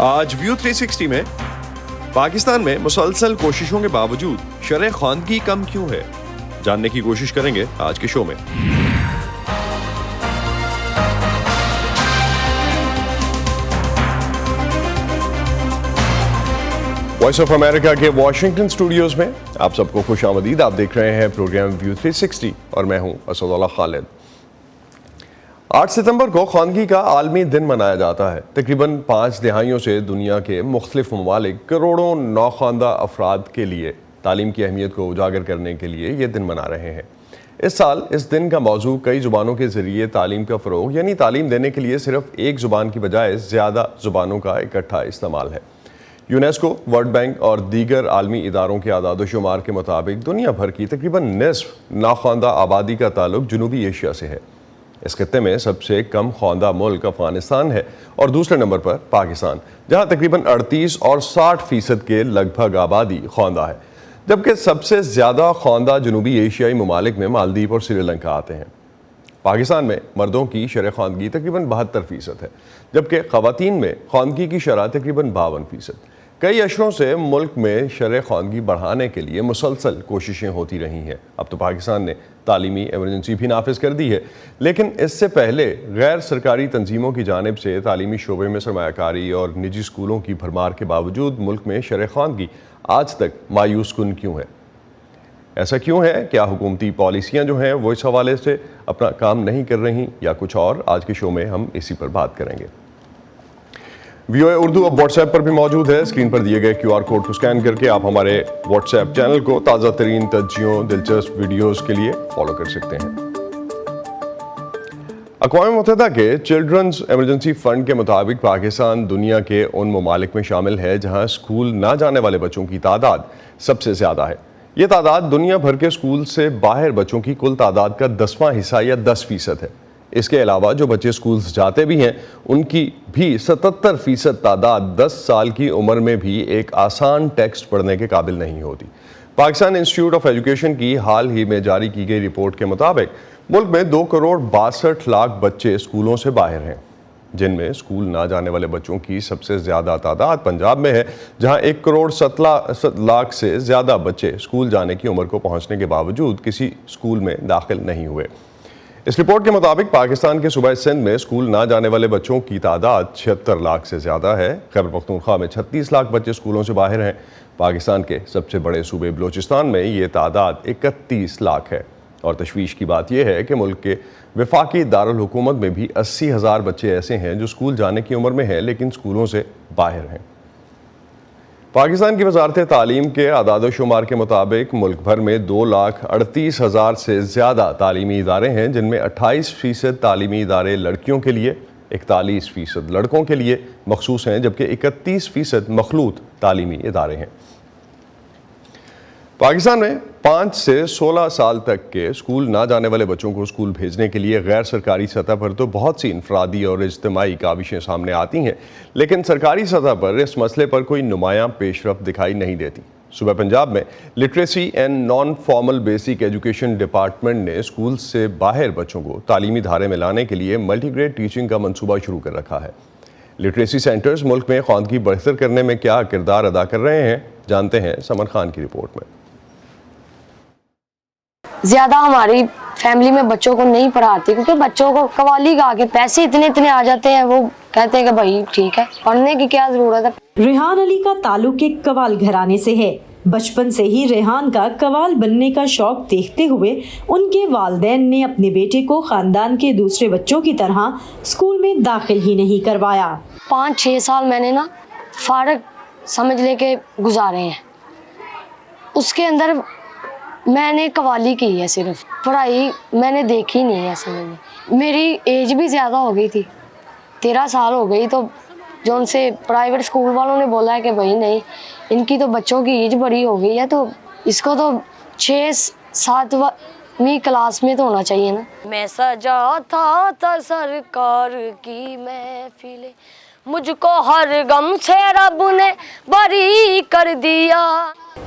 آج ویو 360 میں پاکستان میں مسلسل کوششوں کے باوجود شرح خواندگی کم کیوں ہے، جاننے کی کوشش کریں گے آج کے شو میں۔ وائس آف امریکہ کے واشنگٹن اسٹوڈیوز میں آپ سب کو خوش آمدید۔ آپ دیکھ رہے ہیں پروگرام ویو 360 اور میں ہوں اسد اللہ خالد۔ 8 ستمبر کو خواندگی کا عالمی دن منایا جاتا ہے۔ تقریباً 5 دہائیوں سے دنیا کے مختلف ممالک کروڑوں نوخواندہ افراد کے لیے تعلیم کی اہمیت کو اجاگر کرنے کے لیے یہ دن منا رہے ہیں۔ اس سال اس دن کا موضوع کئی زبانوں کے ذریعے تعلیم کا فروغ، یعنی تعلیم دینے کے لیے صرف ایک زبان کی بجائے زیادہ زبانوں کا اکٹھا استعمال ہے۔ یونیسکو، ورلڈ بینک اور دیگر عالمی اداروں کے اعداد و شمار کے مطابق دنیا بھر کی تقریباً نصف ناخواندہ آبادی کا تعلق جنوبی ایشیا سے ہے۔ اس خطے میں سب سے کم خواندہ ملک افغانستان ہے اور دوسرے نمبر پر پاکستان، جہاں تقریباً 38 اور 60% کے لگ بھگ آبادی خواندہ ہے، جبکہ سب سے زیادہ خواندہ جنوبی ایشیائی ممالک میں مالدیپ اور سری لنکا آتے ہیں۔ پاکستان میں مردوں کی شرح خواندگی تقریباً 72% ہے، جبکہ خواتین میں خواندگی کی شرح تقریباً 52%۔ کئی اشروں سے ملک میں شرح خواندگی بڑھانے کے لیے مسلسل کوششیں ہوتی رہی ہیں۔ اب تو پاکستان نے تعلیمی ایمرجنسی بھی نافذ کر دی ہے، لیکن اس سے پہلے غیر سرکاری تنظیموں کی جانب سے تعلیمی شعبے میں سرمایہ کاری اور نجی اسکولوں کی بھرمار کے باوجود ملک میں شرح خواندگی آج تک مایوس کن کیوں ہے؟ ایسا کیوں ہے؟ کیا حکومتی پالیسیاں جو ہیں وہ اس حوالے سے اپنا کام نہیں کر رہی یا کچھ اور؟ آج کے شو میں ہم اسی پر بات کریں گے۔ وی او اے اردو اب واٹس ایپ پر بھی موجود ہے۔ اسکرین پر دیے گئے QR کوڈ کو اسکین کر کے آپ ہمارے واٹس ایپ چینل کو تازہ ترین تجزیوں، دلچسپ ویڈیوز کے لیے فالو کر سکتے ہیں۔ اقوام متحدہ کے چلڈرنز ایمرجنسی فنڈ کے مطابق پاکستان دنیا کے ان ممالک میں شامل ہے جہاں اسکول نہ جانے والے بچوں کی تعداد سب سے زیادہ ہے۔ یہ تعداد دنیا بھر کے اسکول سے باہر بچوں کی کل تعداد کا 10واں حصہ یا 10% ہے۔ اس کے علاوہ جو بچے اسکولز جاتے بھی ہیں ان کی بھی 77% تعداد 10 سال کی عمر میں بھی ایک آسان ٹیکسٹ پڑھنے کے قابل نہیں ہوتی۔ پاکستان انسٹیٹیوٹ آف ایجوکیشن کی حال ہی میں جاری کی گئی رپورٹ کے مطابق ملک میں 2 کروڑ 62 لاکھ بچے اسکولوں سے باہر ہیں، جن میں اسکول نہ جانے والے بچوں کی سب سے زیادہ تعداد پنجاب میں ہے، جہاں 1 کروڑ 7 لاکھ سے زیادہ بچے اسکول جانے کی عمر کو پہنچنے کے باوجود کسی اسکول میں داخل نہیں ہوئے۔ اس رپورٹ کے مطابق پاکستان کے صوبہ سندھ میں اسکول نہ جانے والے بچوں کی تعداد 76 لاکھ سے زیادہ ہے۔ خیبر پختونخوا میں 36 لاکھ بچے اسکولوں سے باہر ہیں۔ پاکستان کے سب سے بڑے صوبے بلوچستان میں یہ تعداد 31 لاکھ ہے، اور تشویش کی بات یہ ہے کہ ملک کے وفاقی دارالحکومت میں بھی 80,000 بچے ایسے ہیں جو اسکول جانے کی عمر میں ہیں لیکن اسکولوں سے باہر ہیں۔ پاکستان کی وزارت تعلیم کے اعداد و شمار کے مطابق ملک بھر میں 2,38,000 سے زیادہ تعلیمی ادارے ہیں، جن میں 28% تعلیمی ادارے لڑکیوں کے لیے، 41% لڑکوں کے لیے مخصوص ہیں، جبکہ 31% مخلوط تعلیمی ادارے ہیں۔ پاکستان میں 5 سے 16 سال تک کے اسکول نہ جانے والے بچوں کو اسکول بھیجنے کے لیے غیر سرکاری سطح پر تو بہت سی انفرادی اور اجتماعی کاوشیں سامنے آتی ہیں، لیکن سرکاری سطح پر اس مسئلے پر کوئی نمایاں پیش رفت دکھائی نہیں دیتی۔ صوبہ پنجاب میں literacy and non formal basic education department نے اسکول سے باہر بچوں کو تعلیمی دھارے میں لانے کے لیے ملٹی گریڈ ٹیچنگ کا منصوبہ شروع کر رکھا ہے۔ لٹریسی سینٹرز ملک میں خواندگی بہتر کرنے میں کیا کردار ادا کر رہے ہیں، جانتے ہیں سمن خان کی رپورٹ میں۔ زیادہ ہماری فیملی میں بچوں کو نہیں پڑھاتی کیونکہ بچوں کو قوالی گا کے پیسے اتنے آ جاتے ہیں، وہ کہتے ہیں کہ بھائی ٹھیک ہے، پڑھنے کی کیا ضرورت ہے۔ ریحان علی کا تعلق ایک قوال گھرانے سے ہے۔ بچپن سے ہی ریحان کا قوال بننے کا شوق دیکھتے ہوئے ان کے والدین نے اپنے بیٹے کو خاندان کے دوسرے بچوں کی طرح اسکول میں داخل ہی نہیں کروایا۔ 5-6 سال میں نے فارغ سمجھ لے کے گزارے ہیں، اس کے اندر میں نے قوالی کی ہے، صرف پڑھائی میں نے دیکھی نہیں ہے۔ سمجھ میں میری ایج بھی زیادہ ہو گئی تھی، 13 سال ہو گئی، تو جو ان سے پرائیویٹ اسکول والوں نے بولا ہے کہ بھائی نہیں، ان کی تو بچوں کی ایج بڑی ہو گئی ہے، تو اس کو تو 6-7ویں کلاس میں تو ہونا چاہیے نا۔ میں سجا تھا سرکار کی محفل، مجھ کو ہر غم سے رب نے بری کر دیا۔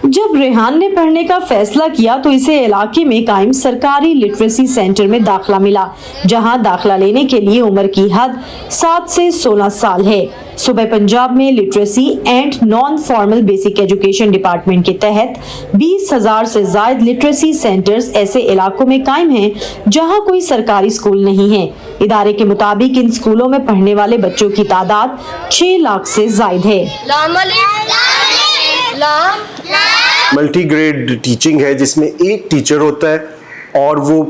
जब रेहान ने पढ़ने का फैसला किया तो इसे इलाके में कायम सरकारी लिटरेसी सेंटर में दाखिला मिला, जहां दाखिला लेने के लिए उम्र की हद 7 से 16 साल है। सूबे पंजाब में literacy and non formal basic education department के तहत 20,000 से ज्यादा लिटरेसी सेंटर्स ऐसे इलाकों में कायम हैं जहां कोई सरकारी स्कूल नहीं है। इदारे के मुताबिक इन स्कूलों में पढ़ने वाले बच्चों की तादाद 6 लाख से ज्यादा है। मल्टी ग्रेड टीचिंग है जिसमें एक टीचर होता है और वो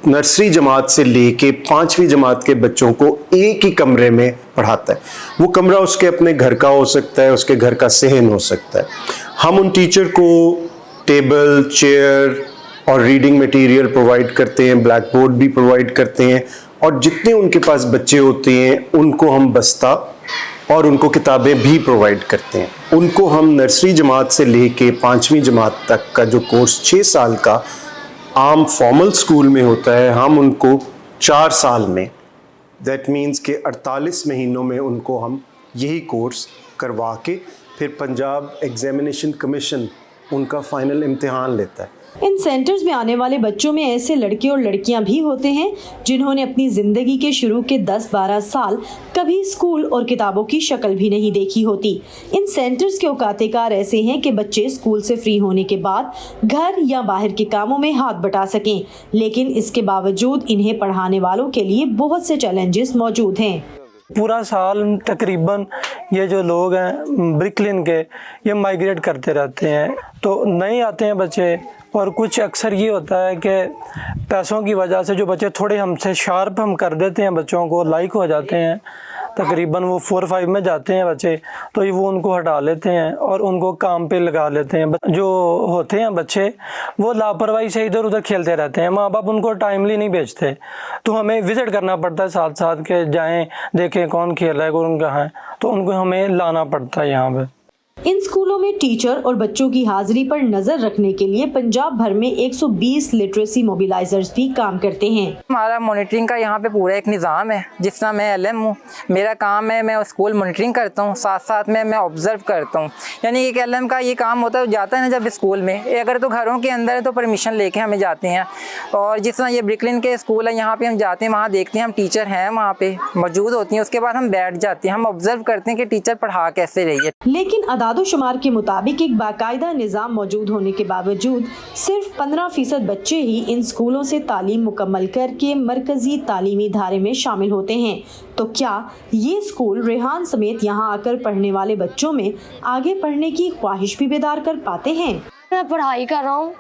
नर्सरी जमात से लेके 5वीं जमात के बच्चों को एक ही कमरे में पढ़ाता है। वो कमरा उसके अपने घर का हो सकता है, उसके घर का सहन हो सकता है। हम उन टीचर को टेबल, चेयर और रीडिंग मटेरियल प्रोवाइड करते हैं, ब्लैक बोर्ड भी प्रोवाइड करते हैं, और जितने उनके पास बच्चे होते हैं उनको हम बस्ता और उनको किताबें भी प्रोवाइड करते हैं। उनको हम नर्सरी जमात से लेके 5वीं जमात तक का जो कोर्स 6 साल का आम फॉर्मल स्कूल में होता है, हम उनको 4 साल में, दैट मीन्स के 48 महीनों में उनको हम यही कोर्स करवा के फिर पंजाब एग्जामिनेशन कमीशन उनका फाइनल इम्तिहान लेता है। इन सेंटर्स में आने वाले बच्चों में ऐसे लड़के और लड़कियां भी होते हैं जिन्होंने अपनी जिंदगी के शुरू के 10-12 साल कभी स्कूल और किताबों की शक्ल भी नहीं देखी होती। इन सेंटर्स के औकातिकार ऐसे हैं कि बच्चे स्कूल से फ्री होने के बाद घर या बाहर के कामों में हाथ बटा सकें, लेकिन इसके बावजूद इन्हें पढ़ाने वालों के लिए बहुत से चैलेंजेस मौजूद हैं। पूरा साल तकरीबन ये जो लोग हैं ब्रिकलिन के, ये माइग्रेट करते रहते हैं, तो नहीं आते हैं बच्चे। और कुछ अक्सर ये होता है कि पैसों की वजह से जो बच्चे थोड़े हमसे शार्प हम कर देते हैं, बच्चों को लाइक हो जाते हैं, तकरीबन वो 4-5 में जाते हैं बच्चे, तो वो उनको हटा लेते हैं और उनको काम पे लगा लेते हैं। जो होते हैं बच्चे वो लापरवाही से इधर उधर खेलते रहते हैं, माँ बाप उनको टाइमली नहीं भेजते, तो हमें विजिट करना पड़ता है साथ साथ के जाएं देखें कौन खेल रहा है कौन कहाँ है, तो उनको हमें लाना पड़ता है यहाँ पे। इन स्कूलों में टीचर और बच्चों की हाजिरी पर नजर रखने के लिए पंजाब भर में 120 लिटरेसी मोबिलाइजर्स भी काम करते हैं। हमारा मॉनिटरिंग का यहाँ पे पूरा एक निज़ाम है। जिस तरह मैं LM हूँ, मेरा काम है मैं स्कूल मॉनिटरिंग करता हूँ, साथ साथ में मैं ऑब्जर्व करता हूँ। यानी कि LM का ये काम होता है, जाता है ना जब स्कूल में, अगर तो घरों के अंदर है तो परमिशन लेके हमें जाते हैं। और जिस तरह ये ब्रिकलिन के स्कूल है, यहाँ पे हम जाते हैं, वहाँ देखते हैं हम टीचर हैं वहाँ पे मौजूद होती हैं, उसके बाद हम बैठ जाते हैं, हम ऑब्जर्व करते हैं कि टीचर पढ़ा कैसे रही है। लेकिन आदादोशुमार के मुताबिक एक बाकायदा निज़ाम मौजूद होने के बावजूद सिर्फ 15% बच्चे ही इन स्कूलों से तालीम मुकम्मल करके मरकजी तालीमी धारे में शामिल होते हैं। तो क्या ये स्कूल रेहान समेत यहाँ आकर पढ़ने वाले बच्चों में आगे पढ़ने की ख्वाहिश भी बेदार कर पाते हैं? मैं पढ़ाई कर रहा हूँ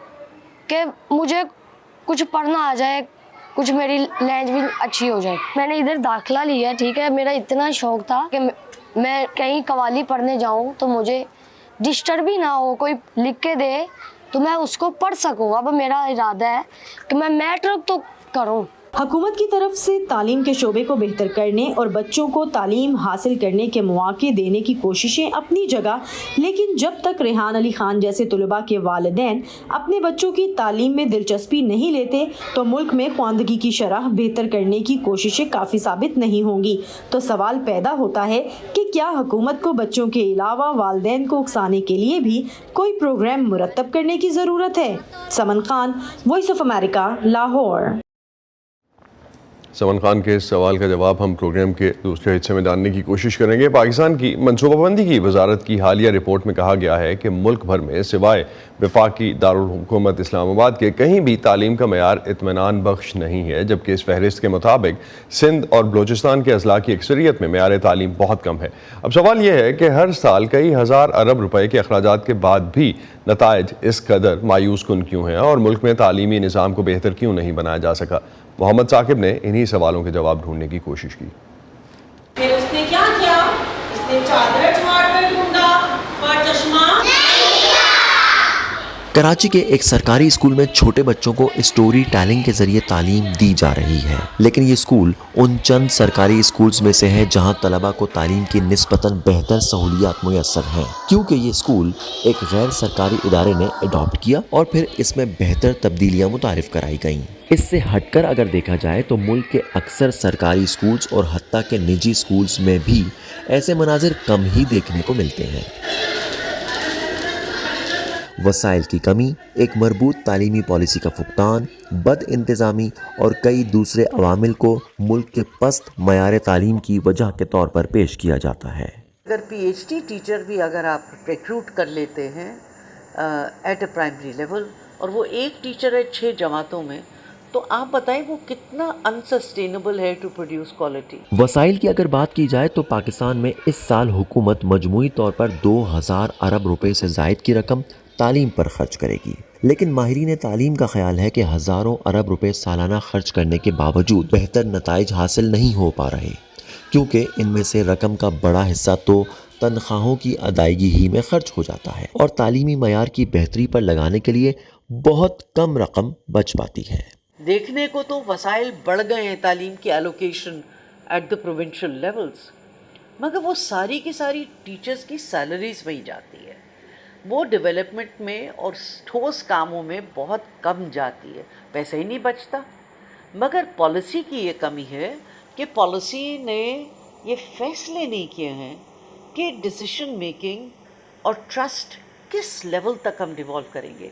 कि मुझे कुछ पढ़ना आ जाए, कुछ मेरी लैंग्वेज भी अच्छी हो जाए। मैंने इधर दाखिला लिया, ठीक है, मेरा इतना शौक था कि मैं कहीं कवाली पढ़ने जाऊँ तो मुझे डिस्टर्ब भी ना हो, कोई लिख के दे तो मैं उसको पढ़ सकूँ। अब मेरा इरादा है कि मैं मैट्रिक तो करूँ। हुकूमत की तरफ से तालीम के शोबे को बेहतर करने और बच्चों को तालीम हासिल करने के मौके देने की कोशिशें अपनी जगह, लेकिन जब तक रेहान अली खान जैसे तुलबा के वालिदैन अपने बच्चों की तालीम में दिलचस्पी नहीं लेते तो मुल्क में ख्वानदगी की शरह बेहतर करने की कोशिशें काफ़ी साबित नहीं होंगी। तो सवाल पैदा होता है कि क्या हुकूमत को बच्चों के अलावा वालिदैन को उकसाने के लिए भी कोई प्रोग्राम मुरतब करने की ज़रूरत है? Saman Khan, voice of America, Lahore. Saman Khan के इस सवाल का जवाब हम प्रोग्राम के दूसरे हिस्से में जानने की कोशिश करेंगे। पाकिस्तान की मनसूबाबंदी की वजारत की हालिया रिपोर्ट में कहा गया है कि मुल्क भर में सिवाय वफाकी दारुल हुकूमत इस्लामाबाद के कहीं भी तालीम का मयार इत्मीनान बख्श नहीं है, जबकि इस फहरिस्त के मुताबिक सिंध और बलूचिस्तान के अजला की अक्सरियत में मयार तालीम बहुत कम है। अब सवाल यह है कि हर साल कई हज़ार अरब रुपए के अखराजात के बाद भी नताइज इस कदर मायूस कुन क्यों हैं और मुल्क में तालीमी निज़ाम को बेहतर क्यों नहीं बनाया जा सका? मोहम्मद साकिब ने इन्हीं सवालों के जवाब ढूंढने की कोशिश की। फिर उसने क्या किया? उसने चादर झाड़कर ढूंढा और चश्मा। कराची के एक सरकारी स्कूल में छोटे बच्चों को स्टोरी टेलिंग के जरिए तालीम दी जा रही है, लेकिन ये स्कूल उन चंद सरकारी स्कूल्स में से है जहां तलबा को तालीम की निस्बतन बेहतर सहूलियात मुयस्सर हैं, क्योंकि ये स्कूल एक गैर सरकारी इदारे ने अडॉप्ट किया और फिर इसमें बेहतर तब्दीलियां मुतारिफ कराई गईं। इससे हटकर अगर देखा जाए तो मुल्क के अक्सर सरकारी स्कूल्स और हत्ता के निजी स्कूल्स में भी ऐसे मनाजिर कम ही देखने को मिलते हैं। वसाइल की कमी, एक मजबूत तालीमी पॉलिसी का फुकदान, बद इंतज़ामी और कई दूसरे अवामिल को मुल्क के पस्त मयार तालीम की वजह के तौर पर पेश किया जाता है। अगर पीएचडी टीचर भी अगर आप रिक्रूट कर लेते हैं एट अ प्राइमरी लेवल और वो एक टीचर है 6 जमातों में, तो आप बताएं वो कितना अनसस्टेनेबल है टू प्रोड्यूस क्वालिटी। वसाइल की अगर बात की जाए तो पाकिस्तान में इस साल हुकूमत मजमूई तौर पर 2000 अरब रुपए से जायद की रकम तालीम पर खर्च करेगी, लेकिन माहिरीन तालीम का ख्याल है कि हज़ारों अरब रुपए सालाना खर्च करने के बावजूद बेहतर नताइज हासिल नहीं हो पा रहे, क्योंकि इनमें से रकम का बड़ा हिस्सा तो तनख्वाहों की अदायगी ही में खर्च हो जाता है और तालीमी मयार की बेहतरी पर लगाने के लिए बहुत कम रकम बच पाती है। देखने को तो वसाइल बढ़ गए हैं तालीम की allocation at the provincial levels, मगर वो सारी की सारी टीचर्स की सैलरीज में ही जाती है, वो डेवलपमेंट में और ठोस कामों में बहुत कम जाती है, पैसा ही नहीं बचता। मगर पॉलिसी की ये कमी है कि पॉलिसी ने ये फैसले नहीं किए हैं कि डिसीजन मेकिंग और ट्रस्ट किस लेवल तक हम डिवॉल्व करेंगे।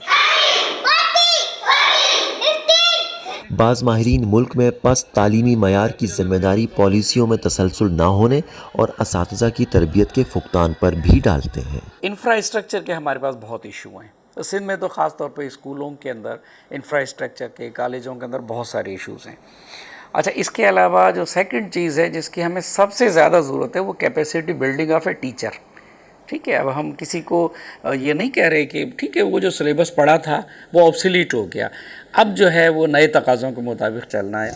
बाज़ माहिरीन मुल्क में पस्त तालीमी मयार की ज़िम्मेदारी पॉलिसियों में तसलसल ना होने और असातिज़ा की तरबियत के फुकदान पर भी डालते हैं। इंफ्रास्ट्रक्चर के हमारे पास बहुत इशू हैं, तो सिंध में तो ख़ास तौर पे स्कूलों के अंदर इंफ्रास्ट्रक्चर के, कॉलेजों के अंदर बहुत सारे इश्यूज़ हैं। अच्छा, इसके अलावा जो सेकंड चीज़ है जिसकी हमें सबसे ज़्यादा ज़रूरत है वो capacity building of a teacher. ठीक है, अब हम किसी को ये नहीं कह रहे कि ठीक है वो जो सिलेबस पढ़ा था वो ऑब्सोलीट हो गया, अब जो है वो नए तकाज़ों के मुताबिक चलना है।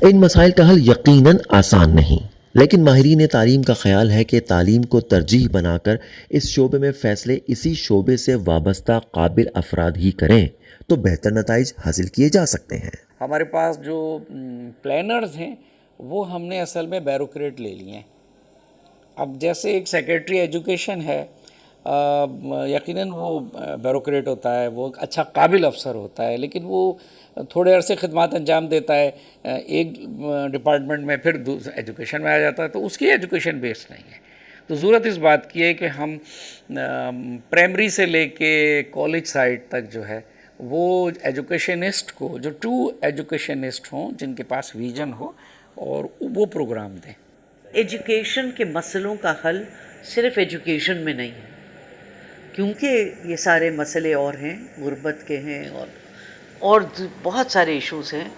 इन मसाइल का हल यकीनन आसान नहीं, लेकिन माहिरीन तालीम का ख्याल है कि तालीम को तरजीह बनाकर इस शोबे में फ़ैसले इसी शोबे से वाबस्ता काबिल अफराद ही करें तो बेहतर नताइज हासिल किए जा सकते हैं। हमारे पास जो प्लानर्स हैं वो हमने असल में बैरोक्रेट ले लिए हैं। अब जैसे एक सेक्रेटरी एजुकेशन है, यकीनन वो बैरोक्रेट होता है, वो अच्छा काबिल अफसर होता है, लेकिन वो थोड़े अरसे खिदमत अंजाम देता है एक डिपार्टमेंट में, फिर एजुकेशन में आ जाता है, तो उसकी एजुकेशन बेस्ड नहीं है। तो ज़रूरत इस बात की है कि हम प्राइमरी से लेके कॉलेज साइड तक जो है वो एजुकेशनिस्ट को, जो ट्रू एजुकेशनिस्ट हों, जिनके पास विजन हो, और वो प्रोग्राम दें। एजुकेशन के मसलों का हल सिर्फ एजुकेशन में नहीं है, क्योंकि ये सारे मसले और हैं, गुर्बत के हैं और बहुत सारे इश्यूज़ हैं।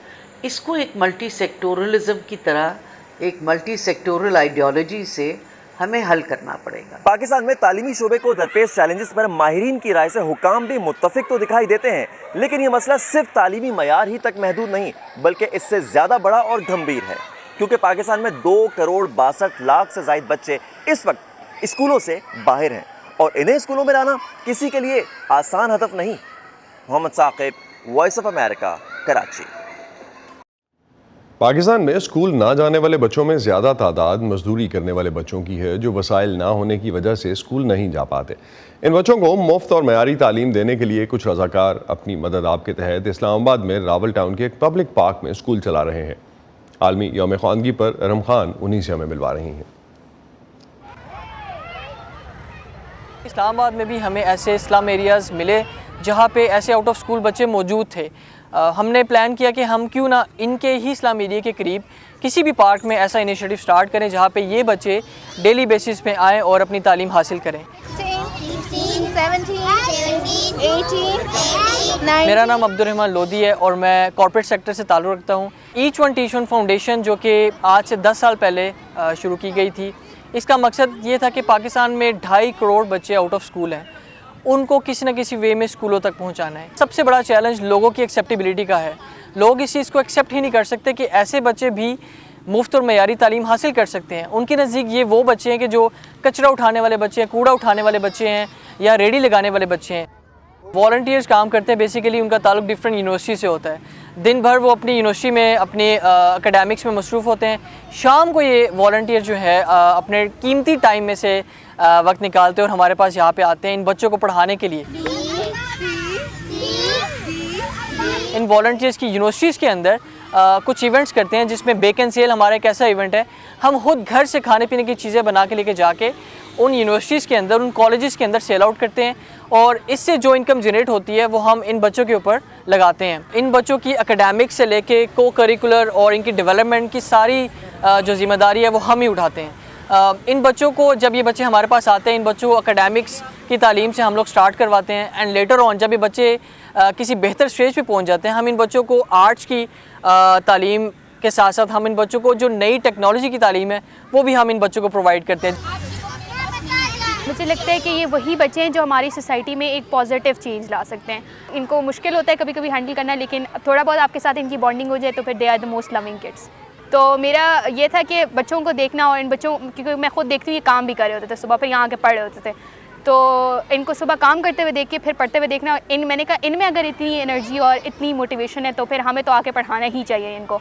इसको एक मल्टी सेक्टोरलिज्म की तरह, एक मल्टी सेक्टोरल आइडियोलॉजी से हमें हल करना पड़ेगा। पाकिस्तान में तालीमी शोबे को दरपेश चैलेंजेस पर माहिरीन की राय से हुकाम भी मुत्तफिक तो दिखाई देते हैं, लेकिन ये मसला सिर्फ तालीमी मयार ही तक महदूद नहीं बल्कि इससे ज़्यादा बड़ा और गंभीर है, क्योंकि पाकिस्तान में 2,62,00,000 से ज़ायद बच्चे इस वक्त स्कूलों से बाहर हैं और इन्हें स्कूलों में लाना किसी के लिए आसान हदफ नहीं। Mohammad Saqib, voice of America, Karachi. Pakistan में स्कूल ना जाने वाले बच्चों में ज़्यादा तादाद मजदूरी करने वाले बच्चों की है, जो वसाइल ना होने की वजह से स्कूल नहीं जा पाते। इन बच्चों को मुफ्त और मयारी तालीम देने के लिए कुछ रज़ाकार अपनी मदद आप के तहत इस्लामाबाद में रावल टाउन के एक पब्लिक पार्क में स्कूल चला रहे हैं। आलमी यौम ख़वानगी पर रम खान उन्हीं से हमें मिलवा रही हैं। इस्लामाबाद में भी हमें ऐसे स्लम एरियाज़ मिले जहाँ पे ऐसे आउट ऑफ स्कूल बच्चे मौजूद थे। हमने प्लान किया कि हम क्यों ना इनके ही स्लम एरिया के करीब किसी भी पार्क में ऐसा इनिशिएटिव स्टार्ट करें जहाँ पे ये बच्चे डेली बेसिस पे आएँ और अपनी तालीम हासिल करें। 18 मेरा नाम अब्दुर्रहमान लोधी है और मैं कॉर्पोरेट सेक्टर से ताल्लुक़ रखता हूँ। Each one teach one foundation जो कि आज से 10 साल पहले शुरू की गई थी, इसका मकसद ये था कि पाकिस्तान में 2.5 करोड़ बच्चे आउट ऑफ स्कूल हैं, उनको किसी न किसी वे में स्कूलों तक पहुंचाना है। सबसे बड़ा चैलेंज लोगों की एक्सेप्टेबिलिटी का है। लोग इस चीज़ को एक्सेप्ट ही नहीं कर सकते कि ऐसे बच्चे भी मुफ्त और मयारी तालीम हासिल कर सकते हैं। उनके नज़दीक ये वो बच्चे हैं कि जो कचरा उठाने वाले बच्चे हैं, कूड़ा उठाने वाले बच्चे हैं या रेडी लगाने वाले बच्चे हैं। वॉलंटियर्स काम करते हैं, बेसिकली उनका ताल्लुक डिफरेंट यूनिवर्सिटी से होता है। दिन भर वो अपनी यूनिवर्सिटी में अपने एकेडमिक्स में मसरूफ़ होते हैं। शाम को ये वॉलंटियर जो है अपने कीमती टाइम में से वक्त निकालते हैं और हमारे पास यहाँ पे आते हैं इन बच्चों को पढ़ाने के लिए। इन वॉलंटियर्स की यूनिवर्सिटीज़ के अंदर कुछ इवेंट्स करते हैं, जिसमें बेक एंड सेल हमारा एक ऐसा इवेंट है। हम खुद घर से खाने पीने की चीज़ें बना के लेके जाके उन यूनिवर्सिटीज़ के अंदर, उन कॉलेजेस के अंदर सेल आउट करते हैं और इससे जो इनकम जनरेट होती है वो हम इन बच्चों के ऊपर लगाते हैं। इन बच्चों की एकेडमिक्स से लेके को करिकुलर और इनकी डेवलपमेंट की सारी जो ज़िम्मेदारी है वो हम ही उठाते हैं। इन बच्चों को, जब ये बच्चे हमारे पास आते हैं, इन बच्चों को एकेडमिक्स की तालीम से हम लोग स्टार्ट करवाते हैं एंड लेटर ऑन जब ये बच्चे किसी बेहतर स्टेज पे पहुंच जाते हैं, हम इन बच्चों को आर्ट्स की तालीम के साथ साथ हम इन बच्चों को जो नई टेक्नोलॉजी की तालीम है वो भी हम इन बच्चों को प्रोवाइड करते हैं। मुझे लगता है कि ये वही बच्चे हैं जो हमारी सोसाइटी में एक पॉजिटिव चेंज ला सकते हैं। इनको मुश्किल होता है कभी कभी हैंडल करना, लेकिन थोड़ा बहुत आपके साथ इनकी बॉन्डिंग हो जाए तो फिर they are the most loving kids. तो मेरा ये था कि बच्चों को देखना, और इन बच्चों, क्योंकि मैं खुद देखती हूँ ये काम भी कर रहे होते थे सुबह, फिर यहाँ आके पढ़ रहे होते थे, तो इनको सुबह काम करते हुए देख के फिर पढ़ते हुए देखना, मैंने कहा इनमें अगर इतनी एनर्जी और इतनी मोटिवेशन है तो फिर हमें तो आके पढ़ाना ही चाहिए इनको।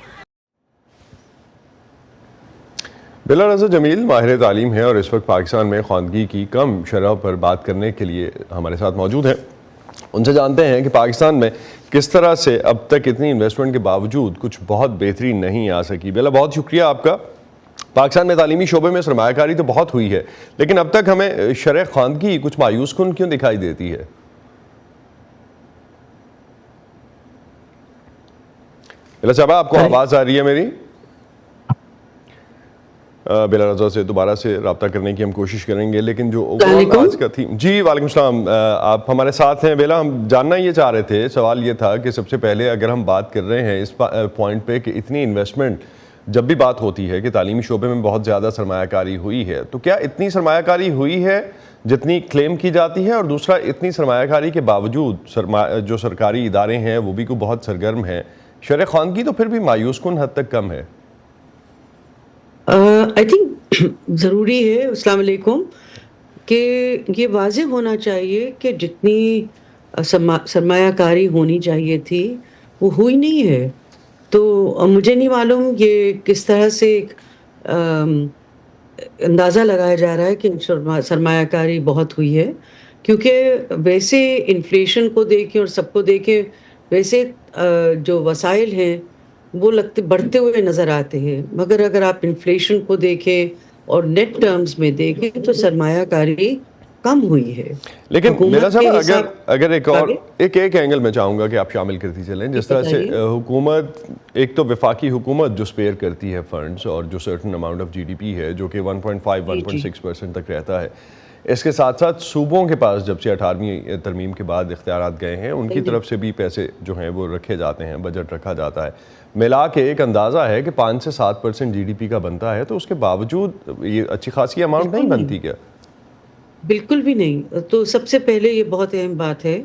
बिला रज़ा जमील माहिर तालीम है और इस वक्त पाकिस्तान में ख़वानगी की कम शरह पर बात करने के लिए हमारे साथ मौजूद हैं। उनसे जानते हैं कि पाकिस्तान में किस तरह से अब तक इतनी इन्वेस्टमेंट के बावजूद कुछ बहुत बेहतरी नहीं आ सकी। बिला, बहुत शुक्रिया आपका। पाकिस्तान में तालीमी शोबे में सरमायाकारी तो बहुत हुई है, लेकिन अब तक हमें शरह ख़वानगी कुछ मायूस कुन क्यों दिखाई देती है? बिला साहब, आपको आवाज़ आ रही है मेरी? बिला रज़ा से दोबारा से रब्ता करने की हम कोशिश करेंगे, लेकिन जो आज का थी। जी वालेकुम सलाम, आप हमारे साथ हैं। बिला, हम जानना ये चाह रहे थे, सवाल ये था कि सबसे पहले अगर हम बात कर रहे हैं इस पॉइंट पे कि इतनी इन्वेस्टमेंट जब भी बात होती है कि तालीमी शोबे में बहुत ज़्यादा सरमायाकारी हुई है, तो क्या इतनी सरमायाकारी हुई है जितनी क्लेम की जाती है? और दूसरा, इतनी सरमायाकारी के बावजूद जो सरकारी इदारे हैं वो भी को बहुत सरगर्म हैं, शरह ख़वानगी तो फिर भी मायूस कुन हद तक कम है। आई थिंक ज़रूरी है, अस्सलाम वालेकुम, कि ये वाज़ेह होना चाहिए कि जितनी सरमायाकारी होनी चाहिए थी वो हुई नहीं है। तो मुझे नहीं मालूम ये किस तरह से अंदाज़ा लगाया जा रहा है कि सरमायाकारी बहुत हुई है, क्योंकि वैसे इन्फ्लेशन को देखें और सबको देखें, वैसे जो वसाइल हैं वो लगते बढ़ते हुए नज़र आते हैं, मगर अगर आप इन्फ्लेशन को देखें और नेट टर्म्स में देखें तो सरमायाकारी कम हुई है। लेकिन मेरा साहब, अगर एक एंगल में चाहूँगा कि आप शामिल करती चलें, जिस तरह से हुकूमत, एक तो वफाकी हुकूमत जो स्पेयर करती है फंड्स और जो सर्टन अमाउंट ऑफ GDP है जो कि 1.5-1.6% तक रहता है, इसके साथ साथ सूबों के पास जब से 18वीं तरमीम के बाद इख्तियारात गए हैं उनकी तरफ से भी पैसे जो हैं वो रखे जाते हैं, बजट रखा जाता है। मिला के एक अंदाज़ा है कि 5 से 7% GDP का बनता है, तो उसके बावजूद ये अच्छी खासी अमाउंट नहीं बनती क्या? बिल्कुल भी नहीं। तो सबसे पहले ये बहुत अहम बात है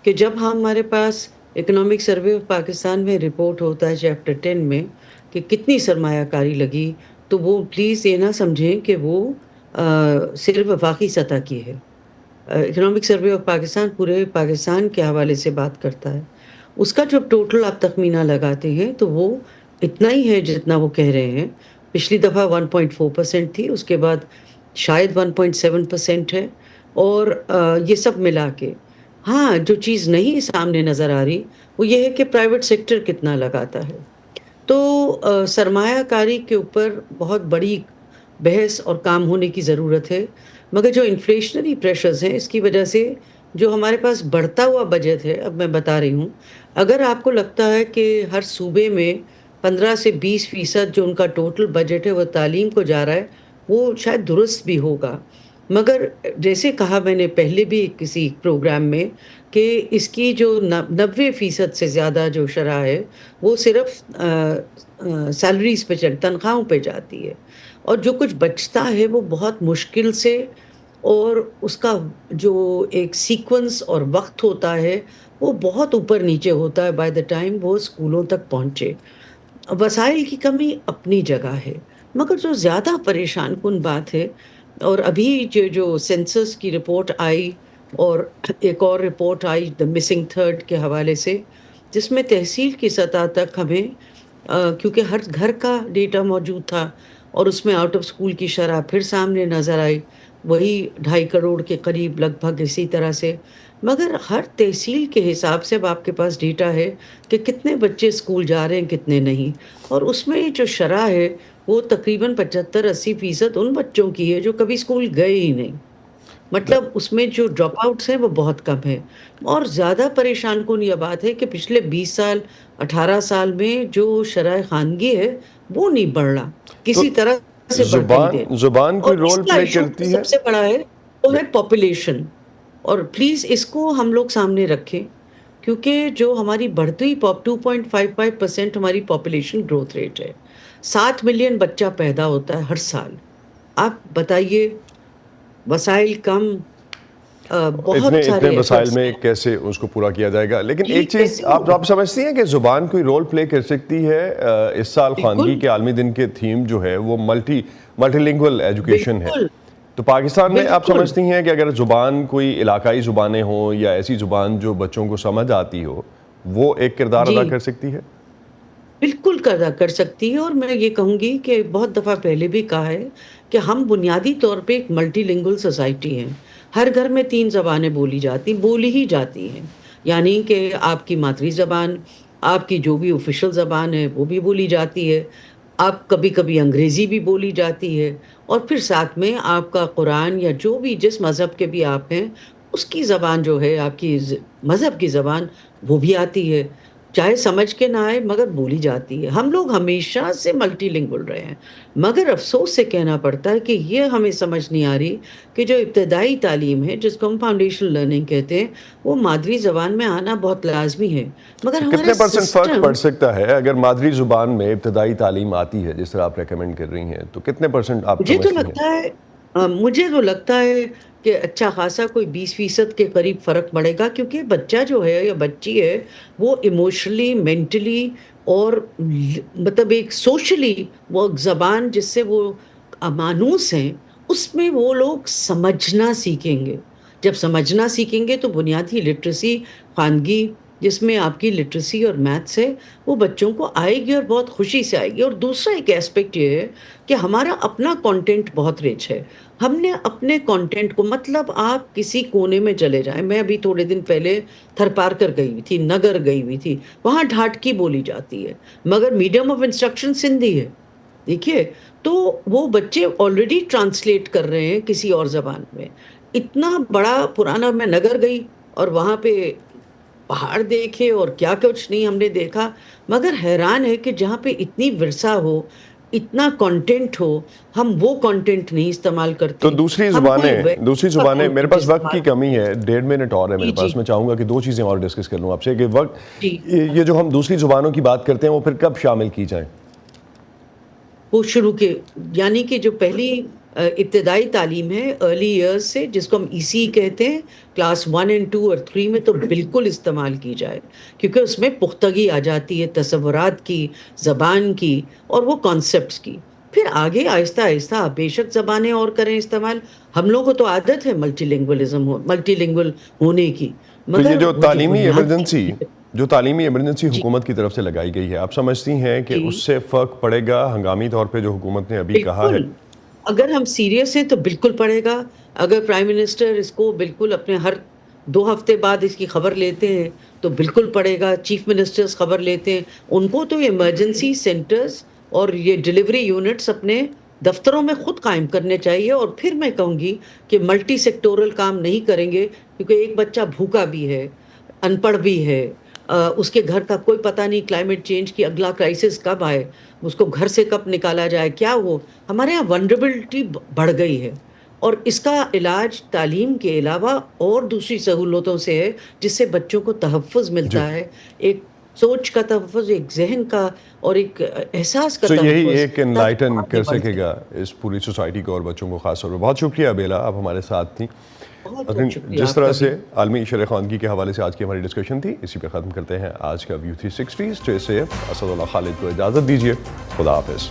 कि जब हमारे पास इकोनॉमिक सर्वे ऑफ पाकिस्तान में रिपोर्ट होता है चैप्टर 10 में कि कितनी सरमायाकारी लगी, तो वो प्लीज़ ये ना समझें कि वो सिर्फ वफाकी सतह की है। इकोनॉमिक सर्वे ऑफ पाकिस्तान पूरे पाकिस्तान के हवाले से बात करता है। उसका जो टोटल आप तखमीना लगाते हैं तो वो इतना ही है जितना वो कह रहे हैं। पिछली दफ़ा 1.4% थी, उसके बाद शायद 1.7% है, और ये सब मिला के हाँ, जो चीज़ नहीं सामने नज़र आ रही वो ये है कि प्राइवेट सेक्टर कितना लगाता है। तो सरमायाकारी के ऊपर बहुत बड़ी बहस और काम होने की ज़रूरत है, मगर जो इन्फ्लेशनरी प्रेशर्स हैं इसकी वजह से जो हमारे पास बढ़ता हुआ बजट है, अब मैं बता रही हूँ, अगर आपको लगता है कि हर सूबे में 15 से 20% जो उनका टोटल बजट है वो तालीम को जा रहा है, वो शायद दुरुस्त भी होगा, मगर जैसे कहा मैंने पहले भी किसी प्रोग्राम में कि इसकी जो 90% से ज़्यादा जो शरह है वो सिर्फ सैलरीज़ पे तनख्वाहों पे जाती है, और जो कुछ बचता है वो बहुत मुश्किल से, और उसका जो एक सीक्वेंस और वक्त होता है वो बहुत ऊपर नीचे होता है बाय द टाइम वो स्कूलों तक पहुँचे। वसाइल की कमी अपनी जगह है, मगर जो ज़्यादा परेशान कुन बात है, और अभी जो सेंसस की रिपोर्ट आई और एक और report I the missing third के हवाले से, जिसमें तहसील की सतह तक हमें क्योंकि हर घर का डेटा मौजूद था और उसमें आउट ऑफ स्कूल की शरह फिर सामने नज़र आई, वही 2.5 करोड़ के करीब लगभग इसी तरह से। मगर हर तहसील के हिसाब से अब आपके पास डेटा है कि कितने बच्चे स्कूल जा रहे हैं, कितने नहीं। और उसमें जो शरह है वो तकरीबन 75-80% उन बच्चों की है जो कभी स्कूल गए ही नहीं। मतलब उसमें जो ड्रॉप आउट्स हैं वो बहुत कम है। और ज़्यादा परेशान कुन ये बात है कि पिछले 20 साल 18 साल में जो शरह खानगी है वो नहीं बढ़ रहा, किसी तरह से बढ़ नहीं दे। जुबान कोई और रोल इसका प्ले इशू करती है? सबसे बड़ा है वो है पॉपुलेशन। और प्लीज़ इसको हम लोग सामने रखें, क्योंकि जो हमारी बढ़ती हुई 2.55% हमारी पॉपुलेशन ग्रोथ रेट है। 7 मिलियन बच्चा पैदा होता है हर साल। आप बताइए, वसाइल कम, बहुत इतने सारे वसाइल efforts में हैं। कैसे उसको पूरा किया जाएगा? लेकिन ये एक चीज़ कैसे आप समझती हैं कि ज़ुबान कोई रोल प्ले कर सकती है? इस साल खानगी बिल्कुल। के आलमी दिन के थीम जो है वो मल्टीलिंगुअल एजुकेशन है। बिल्कुल। तो पाकिस्तान में आप बिल्कुल। समझती हैं कि अगर ज़ुबान कोई इलाकाई ज़ुबानें हों या ऐसी ज़ुबान जो बच्चों को समझ आती हो, वो एक किरदार अदा जी। कर सकती है? बिल्कुल कर सकती है। और मैं ये कहूँगी कि बहुत दफ़ा पहले भी कहा है कि हम बुनियादी तौर पे एक मल्टीलिंगुअल सोसाइटी हैं। हर घर में 3 ज़बानें बोली ही जाती हैं। यानी कि आपकी मातृ ज़बान, आपकी जो भी ऑफ़िशियल ज़बान है वो भी बोली जाती है। आप कभी-कभी अंग्रेज़ी भी बोली जाती है, और फिर साथ में आपका कुरान या जो भी जिस मज़हब के भी आप हैं, उसकी ज़बान जो है आपकी मज़हब की ज़बान वो भी आती है। चाहे समझ के ना आए मगर बोली जाती है। हम लोग हमेशा से मल्टीलिंगुअल रहे हैं, मगर अफ़सोस से कहना पड़ता है कि ये हमें समझ नहीं आ रही कि जो इब्तदाई तालीम है, जिसको हम फाउंडेशनल लर्निंग कहते हैं, वो मादरी ज़बान में आना बहुत लाज़मी है। मगर कितने हमारा परसेंट फ़र्क सिस्टम पड़ सकता है अगर मादरी ज़ुबान में इब्तदाई तालीम आती है, जिस तरह आप रेकमेंड कर रही हैं, तो कितने परसेंट आप समझती हैं? मुझे तो लगता है कि अच्छा खासा कोई 20% के करीब फ़र्क पड़ेगा, क्योंकि बच्चा जो है या बच्ची है वो इमोशनली, मेंटली और मतलब एक सोशली वो ज़बान जिससे वो मानूस हैं, उसमें वो लोग समझना सीखेंगे। जब समझना सीखेंगे तो बुनियादी लिटरेसी ख़वानगी, जिसमें आपकी लिटरेसी और मैथ्स है, वो बच्चों को आएगी और बहुत खुशी से आएगी। और दूसरा एक एस्पेक्ट ये है कि हमारा अपना कंटेंट बहुत रिच है। हमने अपने कंटेंट को, मतलब आप किसी कोने में चले जाएँ, मैं अभी थोड़े दिन पहले थरपारकर गई हुई थी, नगर गई हुई थी, वहाँ ढाटकी बोली जाती है, मगर मीडियम ऑफ इंस्ट्रक्शन सिंधी है। देखिए, तो वो बच्चे ऑलरेडी ट्रांसलेट कर रहे हैं किसी और ज़बान में। इतना बड़ा पुराना, मैं नगर गई और वहाँ पे पहाड़ देखे और क्या कुछ नहीं हमने देखा, मगर हैरान है कि जहाँ पे इतनी विरसा हो, इतना कंटेंट हो, हम वो कंटेंट नहीं इस्तेमाल करते। तो दूसरी ज़ुबानें मेरे पास वक्त की कमी है, 1.5 मिनट और है मेरे पास। मैं चाहूँगा कि 2 चीज़ें और डिस्कस कर लूँ आपसे कि वक्त ये जो हम दूसरी ज़ुबानों की बात करते हैं वो फिर कब शामिल की जाएँ? वो शुरू के, यानी कि जो पहली इब्तदाई तालीम है अर्ली ईयर्स से, जिसको हम ईसी कहते हैं, क्लास 1 और 2 और 3 में तो बिल्कुल इस्तेमाल की जाए, क्योंकि उसमें पुख्तगी आ जाती है तसव्वुरात की, ज़बान की और वो कॉन्सेप्ट्स की। फिर आगे आहिस्ता आहिस्ता आप बेशक ज़बानें और करें इस्तेमाल, हम लोगों को तो आदत है मल्टीलिंगुअल होने की। तो ये जो बुनियादी तालीमी इमरजेंसी हुकूमत की तरफ से लगाई गई है, आप समझती हैं कि उससे फ़र्क पड़ेगा हंगामी तौर पे जो हुकूमत ने अभी कहा है? बिल्कुल, अगर हम सीरियस हैं तो बिल्कुल पड़ेगा। अगर प्राइम मिनिस्टर इसको बिल्कुल अपने हर 2 हफ्ते बाद इसकी खबर लेते हैं तो बिल्कुल पड़ेगा। चीफ मिनिस्टर्स खबर लेते हैं, उनको तो इमरजेंसी सेंटर्स और ये डिलीवरी यूनिट्स अपने दफ्तरों में खुद कायम करने चाहिए। और फिर मैं कहूँगी कि मल्टी सेक्टोरल काम नहीं करेंगे, क्योंकि एक बच्चा भूखा भी है, अनपढ़ भी है, उसके घर का कोई पता नहीं क्लाइमेट चेंज की अगला क्राइसिस कब आए, उसको घर से कब निकाला जाए, क्या हो। हमारे यहाँ वल्नरेबिलिटी बढ़ गई है, और इसका इलाज तालीम के अलावा और दूसरी सहूलतों से है, जिससे बच्चों को तहफ़्फ़ुज़ मिलता है, एक सोच का तहफ़्फ़ुज़, एक ज़हन का और एक एहसास का तो यही तहफ़्फ़ुज़, एक एनलाइटन ताकि कर आगे बढ़ सकेगा इस पूरी सोसाइटी को और बच्चों को खास तौर पर। बहुत शुक्रिया बेला, आप हमारे साथ थी। बहुत शुक्रिया जिस तरह आपका से भी। आलमी शरह ख़वानगी के हवाले से आज की हमारी डिस्कशन थी, इसी पे ख़त्म करते हैं आज का view 360। Stay safe. Asadullah Khalid को इजाज़त दीजिए। खुदा हाफ़िज़।